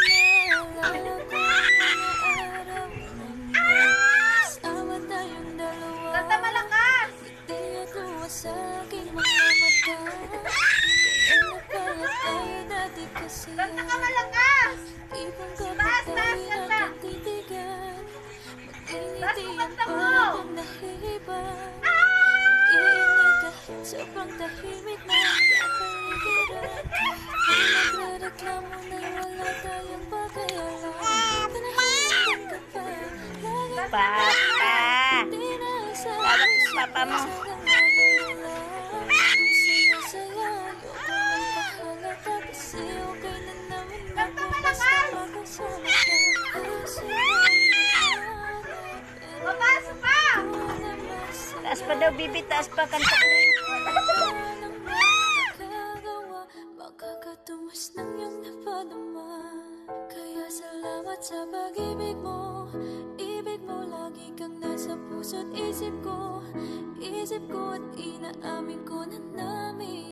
Naalala ko ang mga araw na sama tayong dalawa. Kanta malakas! Ngiti at luha sa aking mga mata. Kaya na pala tayo dati kasi Kanta ka malakas! ibang Taas, taas, kapatay kanta! ang titigan. Taas Mag-initi mo ang kanta mo! parang nahihiban. Mag-iingay kahit sobrang tahimik na kapaligiran. Di nagre-reklamo na wala tayong pag-aalam. Panahimik ka pa, lagi Papa! di na Tawag si papa mo. saya-saya, ayoko nang pahalata kasi okay na naman ako basta magkasama ka. Kasi Papasok pa! Taas pa daw, Bibi. Taas pa. Kanta ko. Makakatumas ng iyong napadama. Kaya salamat sa pag-ibig mo. Ibig mo lagi kang nasa puso't isip ko. Isip ko at inaamin ko na namin